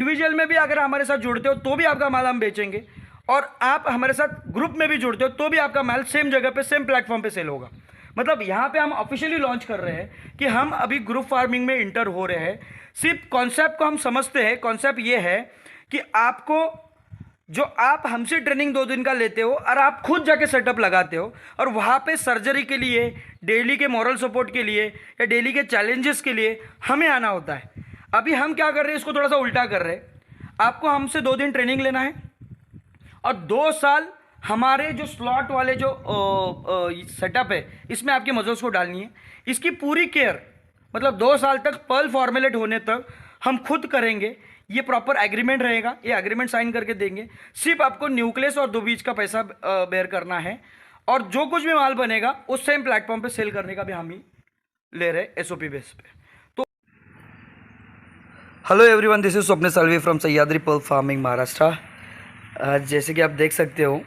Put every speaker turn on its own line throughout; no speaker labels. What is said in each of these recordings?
Individual में भी अगर हमारे साथ जुड़ते हो तो भी आपका माल हम बेचेंगे, और आप हमारे साथ ग्रुप में भी जुड़ते हो तो भी आपका माल सेम जगह पे सेम प्लेटफॉर्म पे सेल होगा। मतलब यहाँ पे हम ऑफिशियली लॉन्च कर रहे हैं कि हम अभी ग्रुप फार्मिंग में इंटर हो रहे हैं। सिर्फ कॉन्सेप्ट को हम समझते हैं। कॉन्सेप्ट ये है कि आपको जो आप हमसे ट्रेनिंग 2 दिन का लेते हो और आप खुद जाके सेटअप लगाते हो, और वहाँ पे सर्जरी के लिए, डेली के मॉरल सपोर्ट के लिए या डेली के चैलेंजेस के लिए हमें आना होता है। अभी हम क्या कर रहे हैं, इसको थोड़ा सा उल्टा कर रहे हैं। आपको हमसे 2 दिन ट्रेनिंग लेना है और 2 साल हमारे जो स्लॉट वाले जो सेटअप है इसमें आपके मसल्स को डालनी है। इसकी पूरी केयर, मतलब 2 साल तक पर्ल फॉर्मुलेट होने तक हम खुद करेंगे। ये प्रॉपर एग्रीमेंट रहेगा, ये एग्रीमेंट साइन करके देंगे। सिर्फ आपको न्यूक्लियस और 2 बीज का पैसा बेयर करना है, और जो कुछ भी माल बनेगा उस सेम प्लेटफॉर्म पे सेल करने का भी हम ही ले रहे हैं SOP बेस पे। तो hello everyone, this is Swapna Salvi from Sahyadri pearl farming Maharashtra. जैसे कि आप देख सकते हो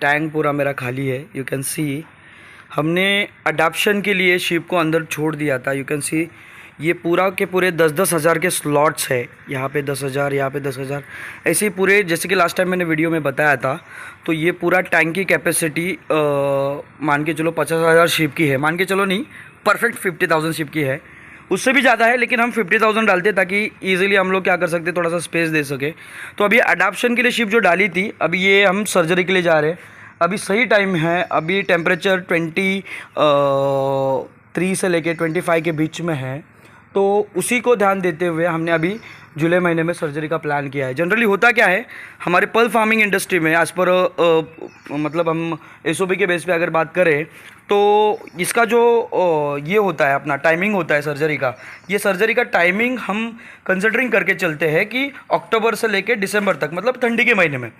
टैंक पूरा मेरा खाली है। यू कैन सी हमने अडॉप्शन के लिए शिप को अंदर छोड़ दिया था। यू कैन सी ये पूरा के पूरे 10-10 हज़ार के स्लॉट्स है। यहाँ पे 10,000, यहाँ पे 10,000, ऐसे ही पूरे, जैसे कि लास्ट टाइम मैंने वीडियो में बताया था। तो ये पूरा टैंक की कैपेसिटी मान के चलो 50,000 शिप की है। मान के चलो नहीं, परफेक्ट 50,000 शिप की है। उससे भी ज़्यादा है, लेकिन हम 50,000 डालते ताकि ईजिली हम लोग क्या कर सकते, थोड़ा सा स्पेस दे सके। तो अभी अडॉप्शन के लिए शिप जो डाली थी, अभी ये हम सर्जरी के लिए जा रहे हैं। अभी सही टाइम है, अभी टेम्परेचर 23 से लेके 25 के बीच में है। तो उसी को ध्यान देते हुए हमने अभी जुलाई महीने में सर्जरी का प्लान किया है। जनरली होता क्या है हमारे पर्ल फार्मिंग इंडस्ट्री में, एज़ पर मतलब हम SOP के बेस पे अगर बात करें तो इसका जो ये होता है अपना टाइमिंग होता है सर्जरी का, ये सर्जरी का टाइमिंग हम कंसिडरिंग करके चलते हैं कि अक्टूबर से लेके दिसंबर तक, मतलब ठंडी के महीने में।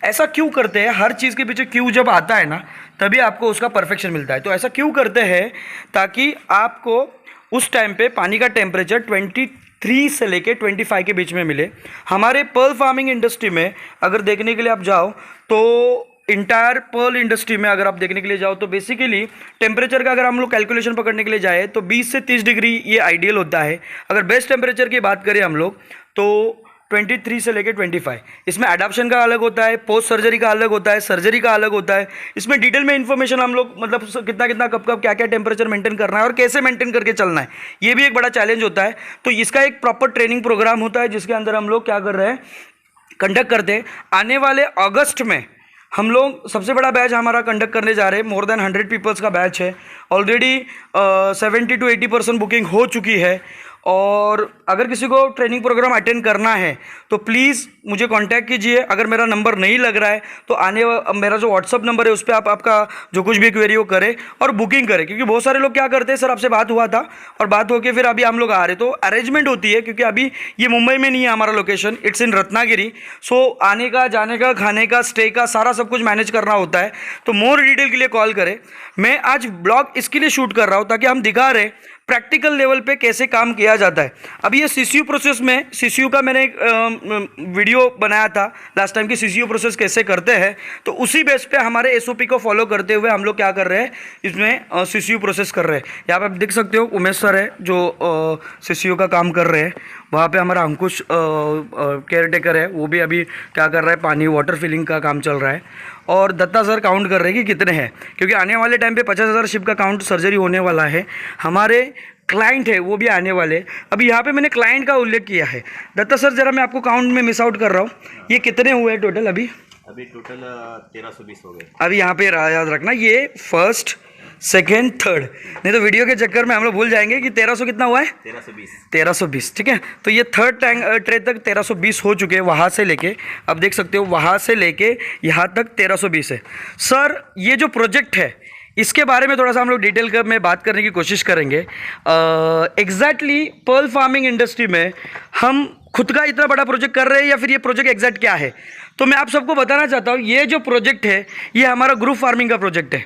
ऐसा क्यों करते हैं, हर चीज़ के पीछे क्यों जब आता है ना, तभी आपको उसका परफेक्शन मिलता है। तो ऐसा क्यों करते हैं, ताकि आपको उस टाइम पे पानी का टेम्परेचर 23 से लेके 25 के बीच में मिले। हमारे पर्ल फार्मिंग इंडस्ट्री में अगर देखने के लिए आप जाओ तो इंटायर पर्ल इंडस्ट्री में अगर आप देखने के लिए जाओ तो बेसिकली टेम्परेचर का अगर हम लोग कैलकुलेशन पकड़ने के लिए जाए तो 20 से 30 डिग्री ये आइडियल होता है। अगर बेस्ट टेम्परेचर की बात करें हम लोग तो 23 से लेके 25। इसमें अडॉप्शन का अलग होता है, पोस्ट सर्जरी का अलग होता है, सर्जरी का अलग होता है। इसमें डिटेल में इन्फॉर्मेशन हम लोग, मतलब कितना कितना कब कब क्या क्या टेम्परेचर मेंटेन करना है और कैसे मेंटेन करके चलना है, ये भी एक बड़ा चैलेंज होता है। तो इसका एक प्रॉपर ट्रेनिंग प्रोग्राम होता है जिसके अंदर हम लोग क्या कर रहे हैं, कंडक्ट करते हैं। आने वाले अगस्त में हम लोग सबसे बड़ा बैच हमारा कंडक्ट करने जा रहे हैं। मोर देन 100 पीपल्स का बैच है। ऑलरेडी 70 to 80% बुकिंग हो चुकी है। और अगर किसी को ट्रेनिंग प्रोग्राम अटेंड करना है तो प्लीज़ मुझे कांटेक्ट कीजिए। अगर मेरा नंबर नहीं लग रहा है तो मेरा जो व्हाट्सअप नंबर है उस पर आप आपका जो कुछ भी क्वेरी हो करें और बुकिंग करें। क्योंकि बहुत सारे लोग क्या करते हैं, सर आपसे बात हुआ था और बात होकर फिर अभी हम लोग आ रहे, तो अरेंजमेंट होती है। क्योंकि अभी ये मुंबई में नहीं है हमारा लोकेशन, इट्स इन रत्नागिरी। सो आने का, जाने का, खाने का, स्टे का सारा सब कुछ मैनेज करना होता है। तो मोर डिटेल के लिए कॉल करें। मैं आज ब्लॉग इसके लिए शूट कर रहा हूँ ताकि हम दिखा रहे प्रैक्टिकल लेवल पे कैसे काम किया जाता है। अभी ये CCU प्रोसेस में, CCU का मैंने एक वीडियो बनाया था लास्ट टाइम की, CCU प्रोसेस कैसे करते हैं। तो उसी बेस पे हमारे SOP को फॉलो करते हुए हम लोग क्या कर रहे हैं, इसमें CCU प्रोसेस कर रहे हैं। यहाँ पे आप देख सकते हो उमेश सर है जो CCU का काम कर रहे हैं। वहाँ पे हमारा अंकुश केयर टेकर है, वो भी अभी क्या कर रहा है, पानी वाटर फिलिंग का काम चल रहा है। और दत्ता सर काउंट कर रहे हैं कि कितने हैं, क्योंकि आने वाले टाइम पे 50,000 शिप का काउंट सर्जरी होने वाला है। हमारे क्लाइंट है वो भी आने वाले। अभी यहाँ पे मैंने क्लाइंट का उल्लेख किया है। दत्ता सर जरा मैं आपको काउंट में मिस आउट कर रहा हूँ, ये कितने हुए हैं टोटल? अभी
टोटल 1320 हो गए।
अभी यहाँ पे याद रखना, ये फर्स्ट, सेकेंड, थर्ड, नहीं तो वीडियो के चक्कर में हम लोग भूल जाएंगे कि 1300 कितना हुआ है, 1320। ठीक है, तो ये थर्ड टैंक ट्रे तक 1320 हो चुके हैं। वहाँ से लेके अब देख सकते हो, वहाँ से लेके यहाँ तक 1320 है। सर ये जो प्रोजेक्ट है इसके बारे में थोड़ा सा हम लोग डिटेल में बात करने की कोशिश करेंगे। एग्जैक्टली पर्ल फार्मिंग इंडस्ट्री में हम खुद का इतना बड़ा प्रोजेक्ट कर रहे हैं या फिर ये प्रोजेक्ट एग्जैक्ट क्या है, तो मैं आप सबको बताना चाहता हूँ। ये जो प्रोजेक्ट है ये हमारा ग्रुप फार्मिंग का प्रोजेक्ट है।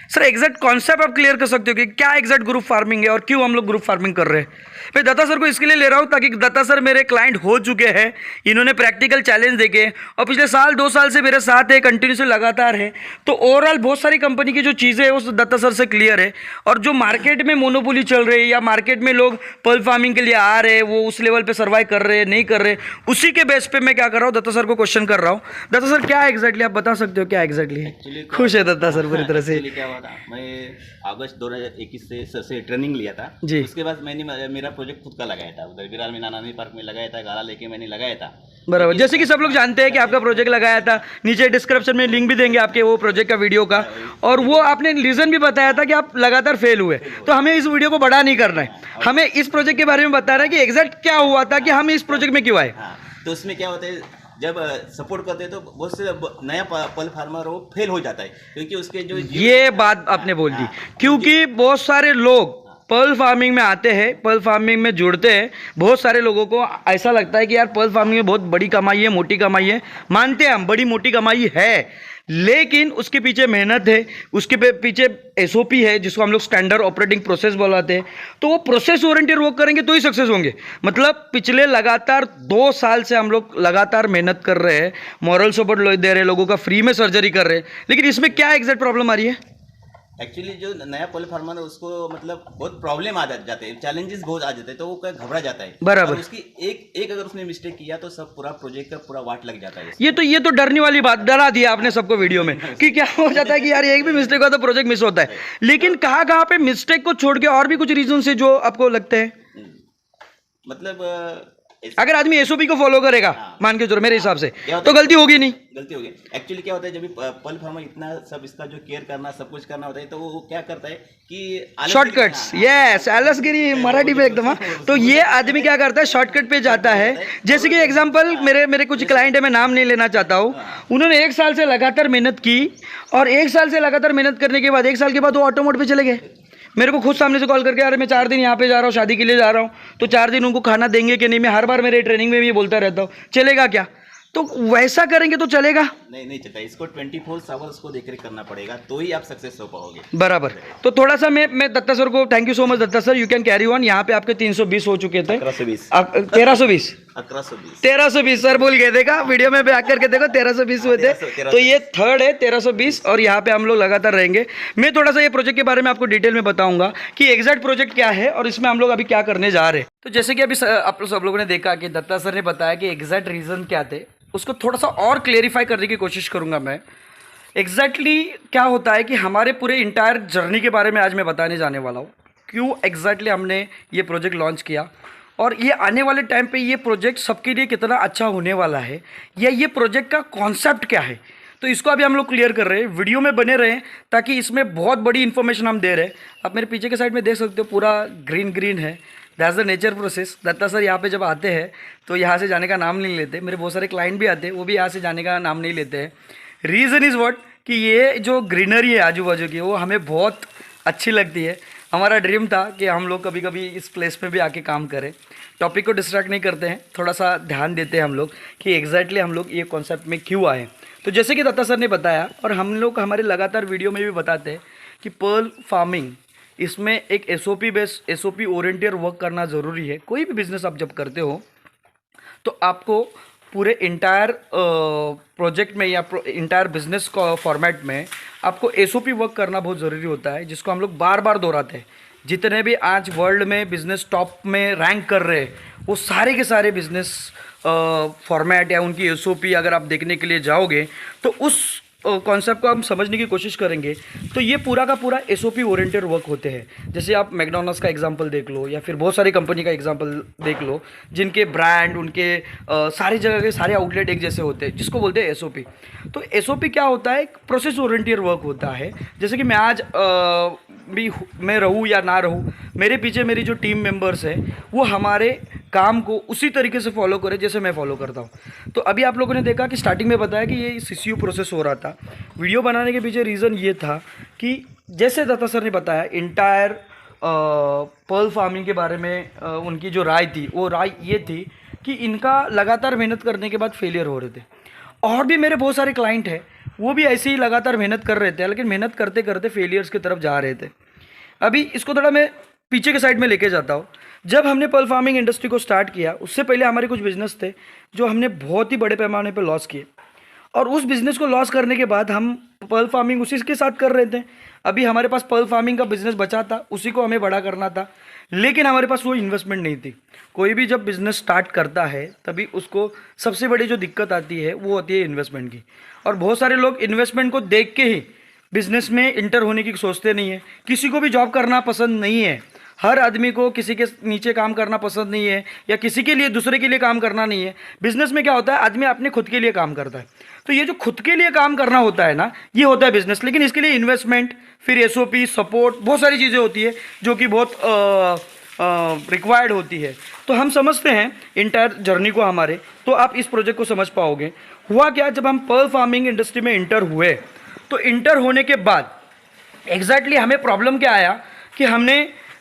सर एग्जैक्ट कॉन्सेप्ट आप क्लियर कर सकते हो कि क्या एग्जैक्ट ग्रुप फार्मिंग है और क्यों हम लोग ग्रुप फार्मिंग कर रहे हैं? मैं दत्ता सर को इसके लिए ले रहा हूँ ताकि दत्ता सर मेरे क्लाइंट हो चुके हैं, इन्होंने प्रैक्टिकल चैलेंज देखे और पिछले साल 2 साल से मेरे साथ है, कंटिन्यूसली लगातार है। तो ओवरऑल बहुत सारी कंपनी की जो चीज़ें है वो दत्ता सर से क्लियर है। और जो मार्केट में मोनोपोली चल रही है या मार्केट में लोग पर्ल फार्मिंग के लिए आ रहे हैं, वो उस लेवल पर सर्वाइव कर रहे हैं नहीं कर रहे, उसी के बेस पे मैं क्या कर रहा हूँ, दत्ता सर को क्वेश्चन कर रहा हूँ। दत्ता सर क्या एग्जैक्टली आप बता सकते हो, क्या एग्जैक्टली खुश है दत्ता सर पूरी तरह से?
क्या हुआ था, मैं अगस्त 2021 से सर से ट्रेनिंग लिया था
जी।
उसके बाद मैंने मेरा प्रोजेक्ट खुद का लगाया था, उधर विरार में नानानी पार्क में लगाया था, गाला लेके मैंने लगाया था।
बराबर, जैसे कि सब लोग जानते हैं कि आपका प्रोजेक्ट लगाया था, नीचे डिस्क्रिप्शन में लिंक भी देंगे आपके वो प्रोजेक्ट का वीडियो का, और वो आपने रीज़न भी बताया था कि आप लगातार फेल हुए। तो हमें इस वीडियो को बड़ा नहीं करना है, हमें इस प्रोजेक्ट के बारे में बताना है कि एग्जैक्ट क्या हुआ था कि हम इस प्रोजेक्ट में क्यों आए।
हाँ, तो उसमें क्या होता है, जब सपोर्ट करते हैं तो बहुत से नया पल फार्मर वो फेल हो जाता है, क्योंकि उसके जो
ये बात आपने बोल दी, क्योंकि बहुत सारे लोग पर्ल फार्मिंग में आते हैं, पर्ल फार्मिंग में जुड़ते हैं, बहुत सारे लोगों को ऐसा लगता है कि यार पर्ल फार्मिंग में बहुत बड़ी कमाई है, मोटी कमाई है। मानते हैं हम, बड़ी मोटी कमाई है, लेकिन उसके पीछे मेहनत है, उसके पीछे एसओपी है जिसको हम लोग स्टैंडर्ड ऑपरेटिंग प्रोसेस बुलाते हैं। तो वो प्रोसेस ओरिएंटेड वर्क करेंगे तो ही सक्सेस होंगे। मतलब पिछले लगातार 2 साल से हम लोग लगातार मेहनत कर रहे हैं, मॉरल सपोर्ट दे रहे हैं, लोगों का फ्री में सर्जरी कर रहे हैं, लेकिन इसमें क्या एग्जैक्ट प्रॉब्लम आ रही है?
एक्चुअली जो नया पल फार्मर है उसको मतलब बहुत प्रॉब्लम आ जाते हैं, चैलेंजेस बहुत आ जाते हैं, तो वो क्या घबरा जाता है।
बराबर।
और उसकी एक अगर उसने मिस्टेक किया तो सब पूरा प्रोजेक्ट का पूरा वाट लग जाता है।
ये तो डरने वाली बात डरा दिया आपने सबको वीडियो में कि क्या हो जाता है कि यार एक भी मिस्टेक हुआ तो प्रोजेक्ट मिस होता है। लेकिन कहाँ पे मिस्टेक को छोड़ के और भी कुछ रीजन से जो आपको लगते हैं?
मतलब
अगर आदमी एसओपी को फॉलो करेगा, मान के चलो मेरे हिसाब से,
क्या
तो गलती होगी नहीं।
गलती होगी। एक्चुअली क्या होता है, जब भी पल फार्मर इतना सब इसका जो केयर करना सब कुछ करना होता है, तो वो क्या करता है कि
शॉर्टकट्स, यस, आलसगिरी मराठी में एकदम। तो ये आदमी क्या करता है, शॉर्टकट पे जाता है। जैसे कि एग्जांपल मेरे कुछ क्लाइंट है, मैं नाम नहीं लेना चाहता हूँ, उन्होंने 1 साल से लगातार मेहनत की और 1 साल से लगातार मेहनत करने के बाद 1 साल के बाद वो ऑटो मोड पे चले गए। मेरे को खुद सामने से कॉल करके, अरे मैं 4 दिन यहाँ पे जा रहा हूँ, शादी के लिए जा रहा हूँ, तो 4 दिन उनको खाना देंगे कि नहीं? मैं हर बार मेरे ट्रेनिंग में भी बोलता रहता हूँ, चलेगा क्या? तो वैसा करेंगे तो चलेगा? नहीं
चलता, इसको 24 आवर उसको देखरेख करना पड़ेगा, तो ही आप सक्सेस हो पाओगे।
बराबर। तो थोड़ा सा मैं दत्ता सर को, thank you so much Datta sir, you can carry on. यहाँ पे आपके 320 हो चुके थे, 1320 1320 सर बोल गए, देखा वीडियो में बैक करके देखो, 1320 हुए थे। तो ये थर्ड है 1320, और यहाँ पे हम लोग लगातार रहेंगे। मैं थोड़ा सा ये प्रोजेक्ट के बारे में आपको डिटेल में बताऊंगा कि एग्जैक्ट प्रोजेक्ट क्या है और इसमें हम लोग अभी क्या करने जा रहे हैं। तो जैसे कि अभी आप सब लोगों ने देखा कि दत्ता सर ने बताया कि एग्जैक्ट रीजन क्या थे, उसको थोड़ा सा और क्लेरिफाई करने की कोशिश करूंगा मैं। एग्जैक्टली क्या होता है कि हमारे पूरे इंटायर जर्नी के बारे में आज मैं बताने जाने वाला हूँ, क्यों एग्जैक्टली हमने ये प्रोजेक्ट लॉन्च किया और ये आने वाले टाइम पे ये प्रोजेक्ट सबके लिए कितना अच्छा होने वाला है, या ये प्रोजेक्ट का कॉन्सेप्ट क्या है। तो इसको अभी हम लोग क्लियर कर रहे हैं, वीडियो में बने रहें ताकि इसमें बहुत बड़ी इन्फॉर्मेशन हम दे रहे हैं। आप मेरे पीछे के साइड में देख सकते हो, पूरा ग्रीन है, that's the nature process. Datta sir यहाँ पे जब आते हैं तो यहाँ से जाने का नाम नहीं लेते। मेरे बहुत सारे क्लाइंट भी आते हैं, वो भी यहाँ से जाने का नाम नहीं लेते हैं। रीज़न इज़ व्हाट कि ये जो ग्रीनरी है आजू बाजू की, वो हमें बहुत अच्छी लगती है। हमारा ड्रीम था कि हम लोग कभी कभी इस प्लेस पे भी आके काम करें। टॉपिक को डिस्ट्रैक्ट नहीं करते हैं, थोड़ा सा ध्यान देते हैं हम लोग कि एग्जैक्टली हम लोग ये कॉन्सेप्ट में क्यों आए। तो जैसे कि दत्ता सर ने बताया और हम लोग हमारे लगातार वीडियो में भी बताते हैं कि पर्ल फार्मिंग, इसमें एक एसओपी ओरिएंटेड वर्क करना ज़रूरी है। कोई भी बिजनेस आप जब करते हो तो आपको पूरे इंटायर प्रोजेक्ट में या इंटायर बिजनेस फॉर्मेट में आपको एसओपी वर्क करना बहुत ज़रूरी होता है, जिसको हम लोग बार बार दोहराते हैं। जितने भी आज वर्ल्ड में बिजनेस टॉप में रैंक कर रहे हैं, वो सारे के सारे बिजनेस फॉर्मेट या उनकी एसओपी अगर आप देखने के लिए जाओगे तो उस कॉन्सेप्ट को हम समझने की कोशिश करेंगे तो ये पूरा का पूरा एसओपी ओरिएंटेड वर्क होते हैं। जैसे आप मैकडॉनल्ड्स का एग्जांपल देख लो या फिर बहुत सारी कंपनी का एग्जांपल देख लो, जिनके ब्रांड, उनके सारी जगह के सारे आउटलेट एक जैसे होते हैं, जिसको बोलते हैं एसओपी। तो एसओपी क्या होता है, एक प्रोसेस ओरिएंटेड वर्क होता है। जैसे कि मैं आज भी मैं रहूँ या ना रहूँ, मेरे पीछे मेरी जो टीम मेंबर्स हैं वो हमारे काम को उसी तरीके से फॉलो करें जैसे मैं फॉलो करता हूँ। तो अभी आप लोगों ने देखा कि स्टार्टिंग में बताया कि ये सीसीयू प्रोसेस हो रहा था। वीडियो बनाने के पीछे रीज़न ये था कि जैसे दत्ता सर ने बताया इंटायर पर्ल फार्मिंग के बारे में उनकी जो राय थी, वो राय ये थी कि इनका लगातार मेहनत करने के बाद फेलियर हो रहे थे। और भी मेरे बहुत सारे क्लाइंट हैं, वो भी ऐसे ही लगातार मेहनत कर रहे थे, लेकिन मेहनत करते करते फेलियर्स की तरफ जा रहे थे। अभी इसको थोड़ा मैं पीछे के साइड में लेके जाता हूँ। जब हमने पर्ल फार्मिंग इंडस्ट्री को स्टार्ट किया उससे पहले हमारे कुछ बिजनेस थे जो हमने बहुत ही बड़े पैमाने पर लॉस किए, और उस बिज़नेस को लॉस करने के बाद हम पर्ल फार्मिंग उसी के साथ कर रहे थे। अभी हमारे पास पर्ल फार्मिंग का बिज़नेस बचा था, उसी को हमें बड़ा करना था, लेकिन हमारे पास वो इन्वेस्टमेंट नहीं थी। कोई भी जब बिज़नेस स्टार्ट करता है तभी उसको सबसे बड़ी जो दिक्कत आती है वो होती है इन्वेस्टमेंट की, और बहुत सारे लोग इन्वेस्टमेंट को देख के ही बिज़नेस में इंटर होने की सोचते नहीं है। किसी को भी जॉब करना पसंद नहीं है, हर आदमी को किसी के नीचे काम करना पसंद नहीं है, या किसी के लिए दूसरे के लिए काम करना नहीं है। बिज़नेस में क्या होता है, आदमी अपने खुद के लिए काम करता है। तो ये जो खुद के लिए काम करना होता है ना, ये होता है बिज़नेस। लेकिन इसके लिए इन्वेस्टमेंट, फिर एसओपी, सपोर्ट, बहुत सारी चीज़ें होती है जो कि बहुत रिक्वायर्ड होती है। तो हम समझते हैं इंटायर जर्नी को हमारे, तो आप इस प्रोजेक्ट को समझ पाओगे। हुआ क्या, जब हम पर्ल फार्मिंग इंडस्ट्री में इंटर हुए तो इंटर होने के बाद एग्जैक्टली हमें प्रॉब्लम क्या आया कि हमने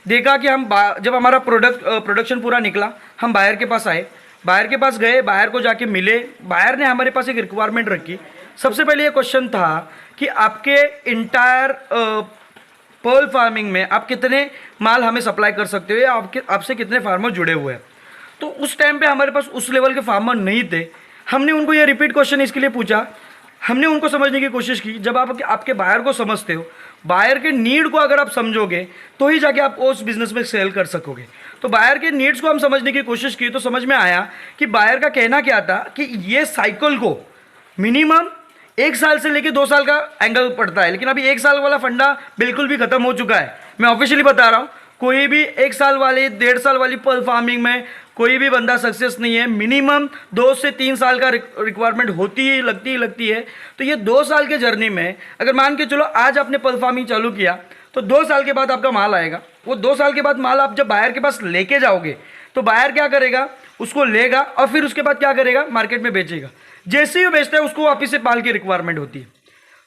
देखा कि हम जब हमारा प्रोडक्शन पूरा निकला, हम बायर के पास आए, बायर के पास गए, बायर को जाके मिले। बायर ने हमारे पास एक रिक्वायरमेंट रखी। सबसे पहले ये क्वेश्चन था कि आपके इंटायर पर्ल फार्मिंग में आप कितने माल हमें सप्लाई कर सकते हो, या आपसे कितने फार्मर जुड़े हुए हैं। तो उस टाइम पे हमारे पास उस लेवल के फार्मर नहीं थे। हमने उनको ये रिपीट क्वेश्चन इसके लिए पूछा, हमने उनको समझने की कोशिश की। जब आप आपके बायर को समझते हो, बायर के नीड को अगर आप समझोगे तो ही जाके आप उस बिज़नेस में सेल कर सकोगे। तो बायर के नीड्स को हम समझने की कोशिश की तो समझ में आया कि बायर का कहना क्या था कि ये साइकिल को मिनिमम 1 साल से लेके 2 साल का एंगल पड़ता है, लेकिन अभी 1 साल वाला फंडा बिल्कुल भी खत्म हो चुका है। मैं ऑफिशियली बता रहा हूँ, कोई भी 1 साल वाली 1.5 साल वाली पर्ल फार्मिंग में कोई भी बंदा सक्सेस नहीं है। मिनिमम 2 से 3 साल का रिक्वायरमेंट होती ही लगती है। तो ये 2 साल के जर्नी में अगर मान के चलो आज आपने पर्ल फार्मिंग चालू किया तो 2 साल के बाद आपका माल आएगा। वो 2 साल के बाद माल आप जब बायर के पास लेके जाओगे तो बायर क्या करेगा, उसको लेगा और फिर उसके बाद क्या करेगा, मार्केट में बेचेगा। जैसे ही वो बेचता है उसको वापिस से माल की रिक्वायरमेंट होती है।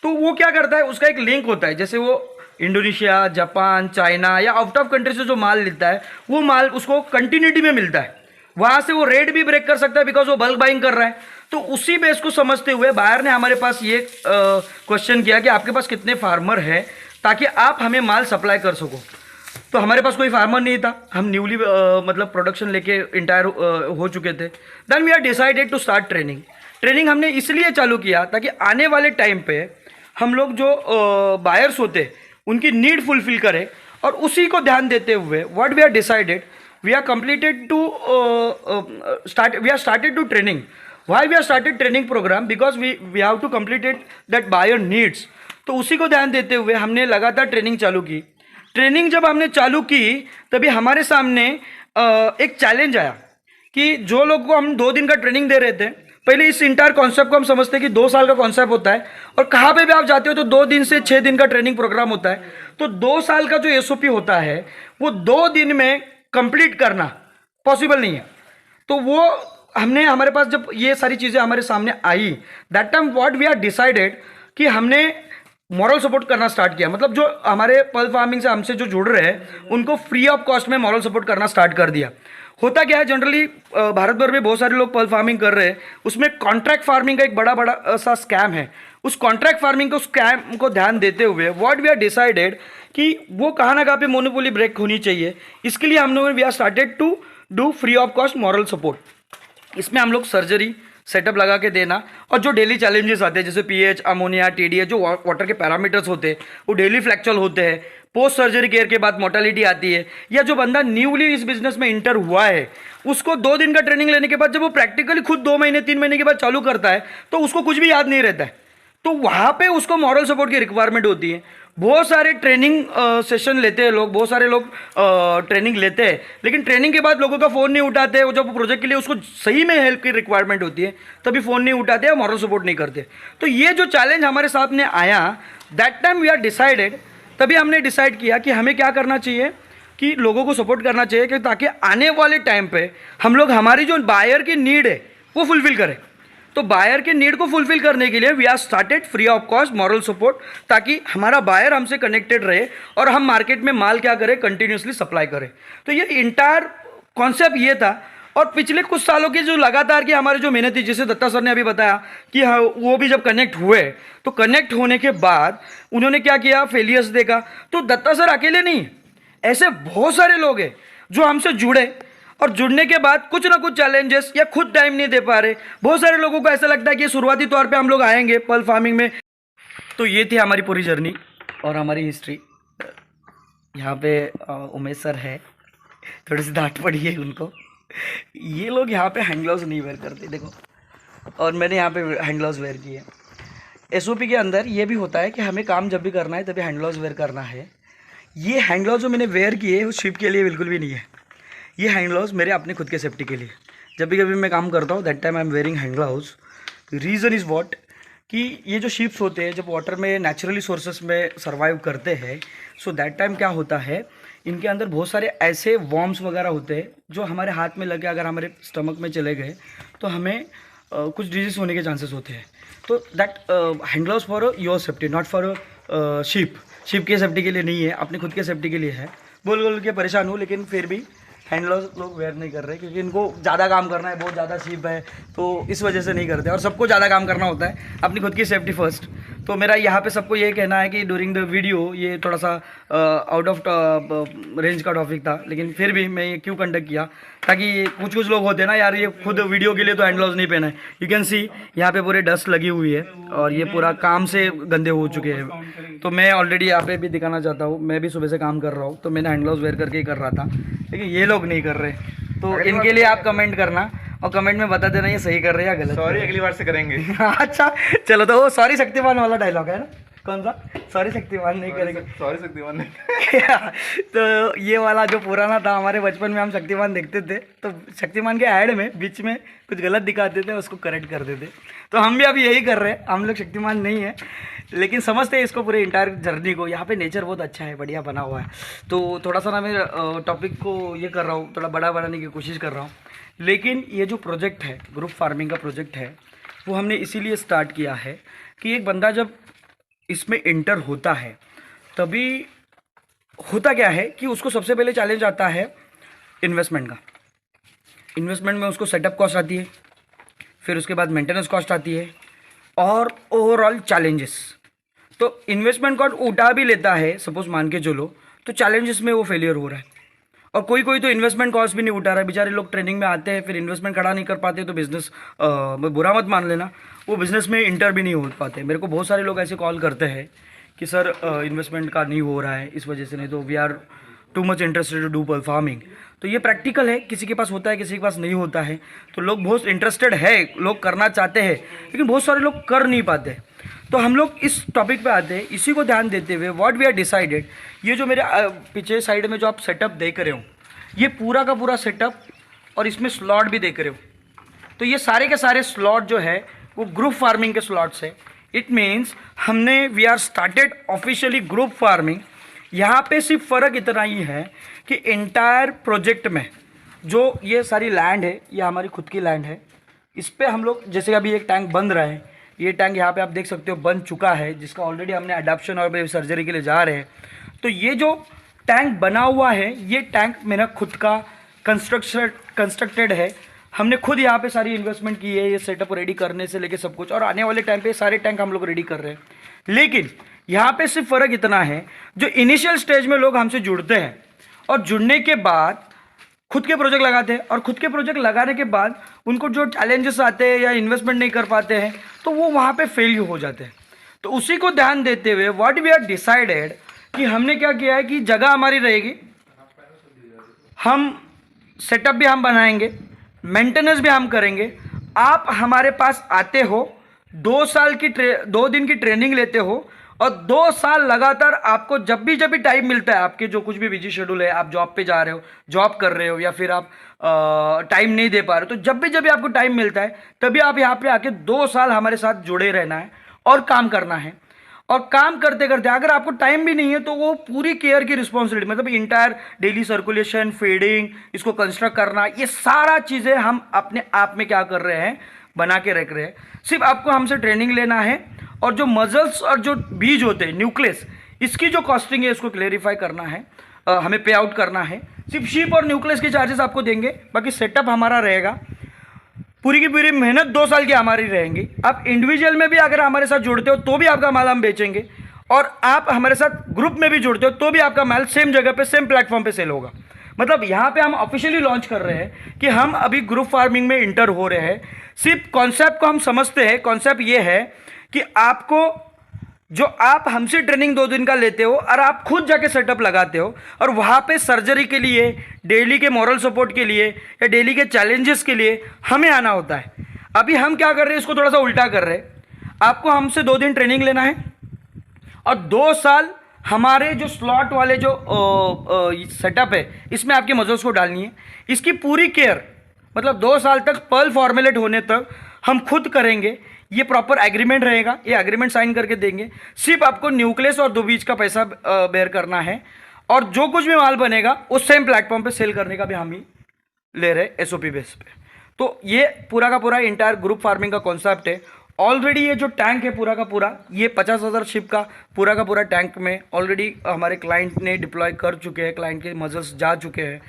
तो वो क्या करता है, उसका एक लिंक होता है। जैसे वो इंडोनेशिया, जापान, चाइना या आउट ऑफ कंट्री से जो माल लेता है वो माल उसको कंटिन्यूटी में मिलता है, वहाँ से वो रेट भी ब्रेक कर सकता है बिकॉज वो बल्क बाइंग कर रहा है। तो उसी बेस को समझते हुए बायर ने हमारे पास ये क्वेश्चन किया कि आपके पास कितने फार्मर हैं ताकि आप हमें माल सप्लाई कर सको। तो हमारे पास कोई फार्मर नहीं था, हम न्यूली मतलब प्रोडक्शन लेके इंटायर हो चुके थे। Then we are decided to start training हमने इसलिए चालू किया ताकि आने वाले टाइम पे हम लोग जो बायर्स होते उनकी नीड फुलफिल करें, और उसी को ध्यान देते हुए what we are decided, we are started to training. Why we are started training program? Because we have to complete it that buyer needs. तो उसी को ध्यान देते हुए हमने लगातार ट्रेनिंग चालू की। ट्रेनिंग जब हमने चालू की तभी हमारे सामने एक चैलेंज आया कि जो लोग को हम 2 दिन का ट्रेनिंग दे रहे थे, पहले इस इंटायर कॉन्सेप्ट को हम समझते हैं कि 2 साल का कॉन्सेप्ट होता है, और कहाँ पे भी आप जाते हो तो 2 दिन से 6 दिन का ट्रेनिंग प्रोग्राम होता है। तो 2 साल का जो एसओपी होता है वो 2 दिन में कंप्लीट करना पॉसिबल नहीं है। तो वो हमने, हमारे पास जब ये सारी चीज़ें हमारे सामने आई, that time what we are decided कि हमने मॉरल सपोर्ट करना स्टार्ट किया। मतलब जो हमारे पर्ल फार्मिंग से हमसे जो जुड़ रहे हैं उनको फ्री ऑफ कॉस्ट में मॉरल सपोर्ट करना स्टार्ट कर दिया। होता क्या है, जनरली भारत भर में बहुत सारे लोग पर्ल फार्मिंग कर रहे हैं, उसमें कॉन्ट्रैक्ट फार्मिंग का एक बड़ा सा स्कैम है। उस कॉन्ट्रैक्ट फार्मिंग को स्कैम को ध्यान देते हुए व्हाट वी आर डिसाइडेड कि वो कहाँ ना कहाँ पे मोनोपोली ब्रेक होनी चाहिए। इसके लिए हम लोग we are started to do free of cost moral support. इसमें हम लोग सर्जरी सेटअप लगा के देना, और जो डेली चैलेंजेस आते हैं जैसे पीएच, अमोनिया, टीडीएस, जो वाटर के पैरामीटर्स होते हैं वो डेली फ्लैक्चुअल होते हैं। पोस्ट सर्जरी केयर के बाद मोर्टेलिटी आती है, या जो बंदा न्यूली इस बिजनेस में इंटर हुआ है उसको 2 दिन का ट्रेनिंग लेने के बाद जब वो प्रैक्टिकली खुद 2 महीने 3 महीने के बाद चालू करता है तो उसको कुछ भी याद नहीं रहता है। तो वहाँ पे उसको मॉरल सपोर्ट की रिक्वायरमेंट होती है। बहुत सारे ट्रेनिंग सेशन लेते हैं लोग, बहुत सारे लोग ट्रेनिंग लेते हैं, लेकिन ट्रेनिंग के बाद लोगों का फ़ोन नहीं उठाते। वो जब प्रोजेक्ट के लिए उसको सही में हेल्प की रिक्वायरमेंट होती है तभी फ़ोन नहीं उठाते या मॉरल सपोर्ट नहीं करते। तो ये जो चैलेंज हमारे सामने आया, that time we are decided, तभी हमने डिसाइड किया कि हमें क्या करना चाहिए कि लोगों को सपोर्ट करना चाहिए कि ताकि आने वाले टाइम पे हम लोग हमारी जो बायर की नीड है वो फुलफिल करें। तो बायर के नीड को फुलफिल करने के लिए we are started free of cost moral support, ताकि हमारा बायर हमसे कनेक्टेड रहे और हम मार्केट में माल क्या करें, कंटिन्यूसली सप्लाई करें। तो ये इंटायर कॉन्सेप्ट ये था। और पिछले कुछ सालों के जो लगातार की हमारी जो मेहनत थी, जैसे दत्ता सर ने अभी बताया कि हाँ वो भी जब कनेक्ट हुए तो कनेक्ट होने के बाद उन्होंने क्या किया, फेलियर्स देखा। तो दत्ता सर अकेले नहीं, ऐसे बहुत सारे लोग हैं जो हमसे जुड़े और जुड़ने के बाद कुछ ना कुछ चैलेंजेस या खुद टाइम नहीं दे पा रहे। बहुत सारे लोगों को ऐसा लगता है कि शुरुआती तौर पे हम लोग आएंगे पर्ल फार्मिंग में। तो ये थी हमारी पूरी जर्नी और हमारी हिस्ट्री। यहाँ पे उमेश सर है, थोड़ी सी डांट पड़ी है उनको। ये लोग यहाँ पे हैंड ग्लव्स नहीं वेयर करते, देखो, और मैंने यहाँ पे हैंड ग्लव्स वेयर किए। एसओपी के अंदर ये भी होता है कि हमें काम जब भी करना है तभी हैंड ग्लव्स वेयर करना है। ये हैंड ग्लव्स जो मैंने वेयर किए उस शिप के लिए बिल्कुल भी नहीं है। ये हैंड ग्लव्स मेरे अपने खुद के सेफ्टी के लिए। जब भी कभी मैं काम करता हूँ that time I am wearing hand gloves. Reason is what कि ये जो शिप्स होते हैं जब वाटर में नेचुरली सोर्सेस में सर्वाइव करते हैं, सो दैट टाइम क्या होता है, इनके अंदर बहुत सारे ऐसे वॉर्म्स वगैरह होते हैं जो हमारे हाथ में लगे अगर हमारे स्टमक में चले गए तो हमें कुछ डिजीज़ होने के चांसेस होते हैं। तो that hand gloves for your safety, not for ship के सेफ्टी के लिए नहीं है, अपने खुद के सेफ्टी के लिए है। बोल के परेशान हूँ, लेकिन फिर भी हैंड ग्लव्स लोग वेयर नहीं कर रहे क्योंकि इनको ज़्यादा काम करना है, बहुत ज़्यादा शिप है, तो इस वजह से नहीं करते। और सबको ज़्यादा काम करना होता है, अपनी खुद की सेफ्टी फर्स्ट। तो मेरा यहाँ पे सबको ये कहना है कि ड्यूरिंग द वीडियो ये थोड़ा सा आउट ऑफ रेंज का टॉपिक था, लेकिन फिर भी मैं ये क्यों कंडक्ट किया ताकि कुछ लोग होते हैं ना यार, ये खुद वीडियो के लिए तो हैंड ग्लव्स नहीं पहना है। यू कैन सी यहाँ पे पूरे डस्ट लगी हुई है और ये पूरा काम से गंदे हो चुके हैं। तो मैं ऑलरेडी यहाँ पे भी दिखाना चाहता हूँ, मैं भी सुबह से काम कर रहा हूँ, तो मैंने हैंड ग्लव्स वेयर करके ही कर रहा था, लेकिन ये लोग नहीं कर रहे। तो इनके लिए आप कमेंट करना और कमेंट में बता देना ये सही कर रहे हैं या गलत।
सॉरी, अगली बार से करेंगे।
अच्छा चलो, तो वो सॉरी शक्तिमान वाला डायलॉग है ना, कौन सा, सॉरी शक्तिमान नहीं करेंगे।
सॉरी शक्तिमान नहीं।
तो ये वाला जो पुराना था, हमारे बचपन में हम शक्तिमान देखते थे तो शक्तिमान के ऐड में बीच में कुछ गलत दिखाते थे, उसको करेक्ट कर देते। तो हम भी अभी यही कर रहे हैं, हम लोग शक्तिमान नहीं है लेकिन समझते हैं इसको पूरे इंटायर जर्नी को। यहाँ पे नेचर बहुत अच्छा है, बढ़िया बना हुआ है। तो थोड़ा सा ना मैं टॉपिक को ये कर रहा हूँ, थोड़ा बड़ा बनाने की कोशिश कर रहा हूँ। लेकिन ये जो प्रोजेक्ट है, ग्रुप फार्मिंग का प्रोजेक्ट है, वो हमने इसीलिए स्टार्ट किया है कि एक बंदा जब इसमें इंटर होता है तभी होता क्या है कि उसको सबसे पहले चैलेंज आता है इन्वेस्टमेंट का। इन्वेस्टमेंट में उसको सेटअप कॉस्ट आती है, फिर उसके बाद मेंटेनेंस कॉस्ट आती है और ओवरऑल चैलेंजेस। तो इन्वेस्टमेंट कॉस्ट उठा भी लेता है सपोज मान के चलो, तो चैलेंजेस में वो फेलियर हो रहा है। और कोई तो इन्वेस्टमेंट कॉस्ट भी नहीं उठा रहा है। बेचारे लोग ट्रेनिंग में आते हैं, फिर इन्वेस्टमेंट खड़ा नहीं कर पाते, तो बिजनेस बुरा मत मान लेना, वो बिज़नेस में इंटर भी नहीं हो पाते। मेरे को बहुत सारे लोग ऐसे कॉल करते हैं कि सर इन्वेस्टमेंट का नहीं हो रहा है इस वजह से, नहीं तो we are too much interested to do pearl farming. तो ये प्रैक्टिकल है, किसी के पास होता है, किसी के पास नहीं होता है। तो लोग बहुत इंटरेस्टेड है, लोग करना चाहते हैं, लेकिन बहुत सारे लोग कर नहीं पाते। तो हम लोग इस टॉपिक पे आते हैं, इसी को ध्यान देते हुए व्हाट वी आर डिसाइडेड, ये जो मेरे पीछे साइड में जो आप सेटअप देख रहे हो, ये पूरा का पूरा सेटअप और इसमें स्लॉट भी देख रहे हो, तो ये सारे के सारे स्लॉट जो है वो ग्रुप फार्मिंग के स्लॉट्स है। इट मीन्स हमने we are started officially group farming. यहाँ पे सिर्फ फ़र्क इतना ही है कि इंटायर प्रोजेक्ट में जो ये सारी लैंड है, ये हमारी खुद की लैंड है। इस पर हम लोग जैसे अभी एक टैंक बन रहा है, ये टैंक यहाँ पे आप देख सकते हो बन चुका है, जिसका ऑलरेडी हमने अडॉप्शन और सर्जरी के लिए जा रहे हैं। तो ये जो टैंक बना हुआ है, ये टैंक मेरा खुद का कंस्ट्रक्टेड है। हमने खुद यहाँ पे सारी इन्वेस्टमेंट की है, ये सेटअप रेडी करने से लेके सब कुछ, और आने वाले टाइम पे सारे टैंक हम लोग रेडी कर रहे हैं। लेकिन यहाँ पे सिर्फ फ़र्क इतना है, जो इनिशियल स्टेज में लोग हमसे जुड़ते हैं और जुड़ने के बाद खुद के प्रोजेक्ट लगाते हैं, और खुद के प्रोजेक्ट लगाने के बाद उनको जो चैलेंजेस आते हैं या इन्वेस्टमेंट नहीं कर पाते हैं, तो वो वहाँ पे फेल हो जाते हैं। तो उसी को ध्यान देते हुए व्हाट वी आर डिसाइडेड कि हमने क्या किया है कि जगह हमारी रहेगी, हम सेटअप भी हम बनाएंगे, मेंटेनेंस भी हम करेंगे। आप हमारे पास आते हो, 2 दिन की ट्रेनिंग लेते हो, और 2 साल लगातार आपको जब भी टाइम मिलता है, आपके जो कुछ भी बिजी शेड्यूल है, आप जॉब पे जा रहे हो, जॉब कर रहे हो, या फिर आप टाइम नहीं दे पा रहे हो, तो जब भी आपको टाइम मिलता है तभी आप यहाँ पे आके 2 साल हमारे साथ जुड़े रहना है और काम करना है। और काम करते करते अगर आपको टाइम भी नहीं है तो वो पूरी केयर की रिस्पॉन्सिबिलिटी, मतलब इंटायर डेली सर्कुलेशन, फीडिंग, इसको कंस्ट्रक्ट करना, ये सारा चीज़ें हम अपने आप में क्या कर रहे हैं, बना के रख रहे हैं। सिर्फ आपको हमसे ट्रेनिंग लेना है, और जो मजल्स और जो बीज होते हैं, न्यूक्लियस, इसकी जो कॉस्टिंग है इसको क्लेरिफाई करना है, हमें पे आउट करना है। सिर्फ शीप और न्यूक्लियस के चार्जेस आपको देंगे, बाकी सेटअप हमारा रहेगा। पूरी की पूरी मेहनत 2 साल की हमारी रहेंगी। आप इंडिविजुअल में भी अगर हमारे साथ जुड़ते हो तो भी आपका माल हम बेचेंगे, और आप हमारे साथ ग्रुप में भी जुड़ते हो तो भी आपका माल सेम जगह पे, सेम प्लेटफॉर्म पे सेल होगा। मतलब यहाँ पे हम ऑफिशियली लॉन्च कर रहे हैं कि हम अभी ग्रुप फार्मिंग में इंटर हो रहे हैं। सिर्फ कॉन्सेप्ट को हम समझते हैं। कॉन्सेप्ट ये है कि आपको जो आप हमसे ट्रेनिंग 2 दिन का लेते हो और आप खुद जाके सेटअप लगाते हो और वहाँ पे सर्जरी के लिए, डेली के मॉरल सपोर्ट के लिए या डेली के चैलेंजेस के लिए हमें आना होता है। अभी हम क्या कर रहे हैं, इसको थोड़ा सा उल्टा कर रहे हैं। आपको हमसे 2 दिन ट्रेनिंग लेना है और 2 साल हमारे जो स्लॉट वाले जो सेटअप है इसमें आपके मसल्स को डालनी है। इसकी पूरी केयर मतलब 2 साल तक पर्ल फॉर्मुलेट होने तक हम खुद करेंगे। ये प्रॉपर एग्रीमेंट रहेगा, ये एग्रीमेंट साइन करके देंगे। सिर्फ आपको न्यूक्लियस और 2 बीज का पैसा बेयर करना है और जो कुछ भी माल बनेगा उस सेम प्लेटफॉर्म पे सेल करने का भी हम ही ले रहे हैं SOP बेस पे। तो ये पूरा का पूरा इंटायर ग्रुप फार्मिंग का कॉन्सेप्ट है। ऑलरेडी ये जो टैंक है पूरा का पूरा, ये 50,000 शिप का पूरा टैंक में ऑलरेडी हमारे क्लाइंट ने डिप्लॉय कर चुके हैं, क्लाइंट के मसल्स जा चुके हैं।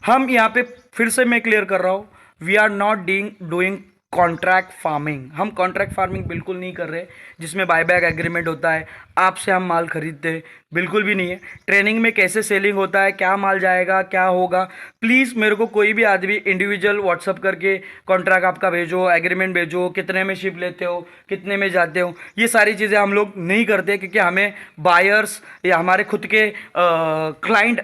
हम यहाँ पे फिर से मैं क्लियर कर रहा हूँ, we are not doing contract farming. हम कॉन्ट्रैक्ट फार्मिंग बिल्कुल नहीं कर रहे जिसमें बायबैक एग्रीमेंट होता है, आपसे हम माल खरीदते हैं, बिल्कुल भी नहीं है। ट्रेनिंग में कैसे सेलिंग होता है, क्या माल जाएगा, क्या होगा, प्लीज़ मेरे को कोई भी आदमी इंडिविजुअल व्हाट्सअप करके कॉन्ट्रैक्ट आपका भेजो, एग्रीमेंट भेजो, कितने में शिप लेते हो, कितने में जाते हो, ये सारी चीज़ें हम लोग नहीं करते क्योंकि हमें बायर्स या हमारे खुद के क्लाइंट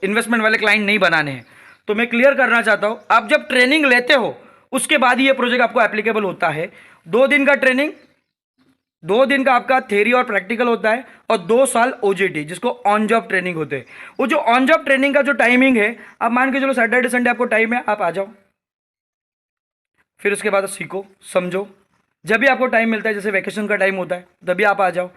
इन्वेस्टमेंट वाले क्लाइंट नहीं बनाने हैं। तो मैं क्लियर करना चाहता हूँ, आप जब ट्रेनिंग लेते हो उसके बाद ही ये प्रोजेक्ट आपको एप्लीकेबल होता है। 2 दिन का ट्रेनिंग, 2 दिन का आपका थ्योरी और प्रैक्टिकल होता है और 2 साल OJT जिसको ऑन जॉब ट्रेनिंग होते हैं। वो जो ऑन जॉब ट्रेनिंग का जो टाइमिंग है, आप मान के चलो सैटरडे संडे आपको टाइम है, आप आ जाओ, फिर उसके बाद सीखो, समझो। जब भी आपको टाइम मिलता है, जैसे वैकेशन का टाइम होता है, तभी आप आ जाओ।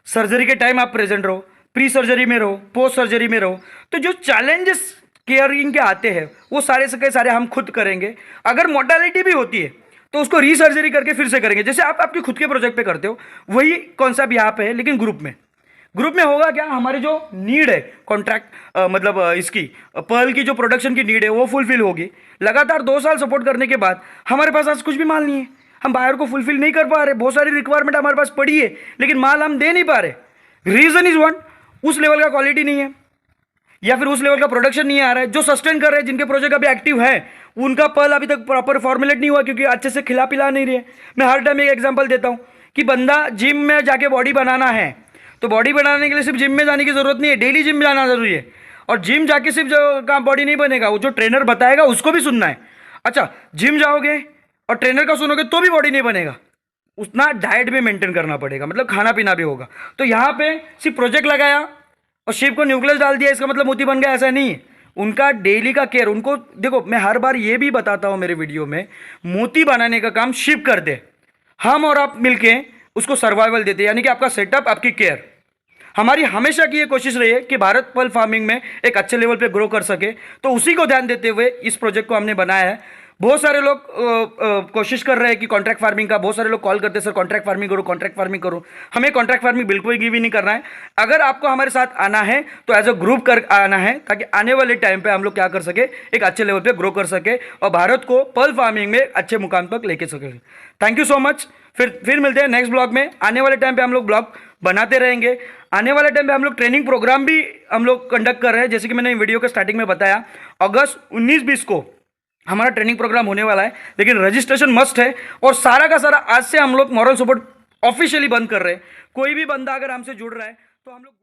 सर्जरी के टाइम आप प्रेजेंट रहो, प्री सर्जरी में रहो, पोस्ट सर्जरी में रहो। तो जो चैलेंजेस केयरिंग के आते हैं वो सारे के सारे हम खुद करेंगे। अगर मोर्टेलिटी भी होती है तो उसको रीसर्जरी करके फिर से करेंगे, जैसे आप आपके खुद के प्रोजेक्ट पे करते हो। वही कॉन्सेप्ट यहाँ पे है, लेकिन ग्रुप में होगा क्या, हमारी जो नीड है कॉन्ट्रैक्ट मतलब इसकी पर्ल की जो प्रोडक्शन की नीड है वो फुलफिल होगी। लगातार 2 साल सपोर्ट करने के बाद हमारे पास आज कुछ भी माल नहीं है, हम बायर को फुलफिल नहीं कर पा रहे। बहुत सारी रिक्वायरमेंट हमारे पास पड़ी है लेकिन माल हम दे नहीं पा रहे। रीज़न इज वन, उस लेवल का क्वालिटी नहीं है या फिर उस लेवल का प्रोडक्शन नहीं आ रहा है। जो सस्टेन कर रहे हैं, जिनके प्रोजेक्ट अभी एक्टिव है, उनका पर्ल अभी तक प्रॉपर फॉर्मुलेट नहीं हुआ क्योंकि अच्छे से खिला पिला नहीं रहे। मैं हर टाइम एक एग्जांपल देता हूं कि बंदा जिम में जाके बॉडी बनाना है तो बॉडी बनाने के लिए सिर्फ जिम में जाने की जरूरत नहीं है, डेली जिम जाना जरूरी है। और जिम जाके सिर्फ जो का बॉडी नहीं बनेगा, वो जो ट्रेनर बताएगा उसको भी सुनना है। अच्छा, जिम जाओगे और ट्रेनर का सुनोगे तो भी बॉडी नहीं बनेगा, उतना डाइट भी मेंटेन करना पड़ेगा, मतलब खाना पीना भी होगा। तो यहाँ पे सिर्फ प्रोजेक्ट लगाया और शिप को न्यूक्लियस डाल दिया इसका मतलब मोती बन गया, ऐसा नहीं है। उनका डेली का केयर, उनको देखो, मैं हर बार ये भी बताता हूँ मेरे वीडियो में, मोती बनाने का काम शिप करते, हम और आप मिलके उसको सर्वाइवल देते, यानी कि आपका सेटअप, आपकी केयर। हमारी हमेशा की ये कोशिश रही है कि भारत पर्ल फार्मिंग में एक अच्छे लेवल पे ग्रो कर सके, तो उसी को ध्यान देते हुए इस प्रोजेक्ट को हमने बनाया है। बहुत सारे लोग कोशिश कर रहे हैं कि कॉन्ट्रैक्ट फार्मिंग का, बहुत सारे लोग कॉल करते हैं, सर कॉन्ट्रैक्ट फार्मिंग करो, कॉन्ट्रैक्ट फार्मिंग करो। हमें कॉन्ट्रैक्ट फार्मिंग बिल्कुल भी नहीं करना है। अगर आपको हमारे साथ आना है तो एज अ ग्रुप कर आना है, ताकि आने वाले टाइम पे हम लोग क्या कर सके, एक अच्छे लेवल पे ग्रो कर सके और भारत को पर्ल फार्मिंग में अच्छे मुकाम तक लेके सके। Thank you so much. फिर मिलते हैं नेक्स्ट ब्लॉग में। आने वाले टाइम पे हम लोग ब्लॉग बनाते रहेंगे। आने वाले टाइम पे हम लोग ट्रेनिंग प्रोग्राम भी हम लोग कंडक्ट कर रहे हैं, जैसे कि मैंने वीडियो के स्टार्टिंग में बताया। अगस्त 19-20 को हमारा ट्रेनिंग प्रोग्राम होने वाला है, लेकिन रजिस्ट्रेशन मस्ट है। और सारा का सारा आज से हम लोग मॉरल सपोर्ट ऑफिशियली बंद कर रहे हैं। कोई भी बंदा अगर हमसे जुड़ रहा है तो हम लोग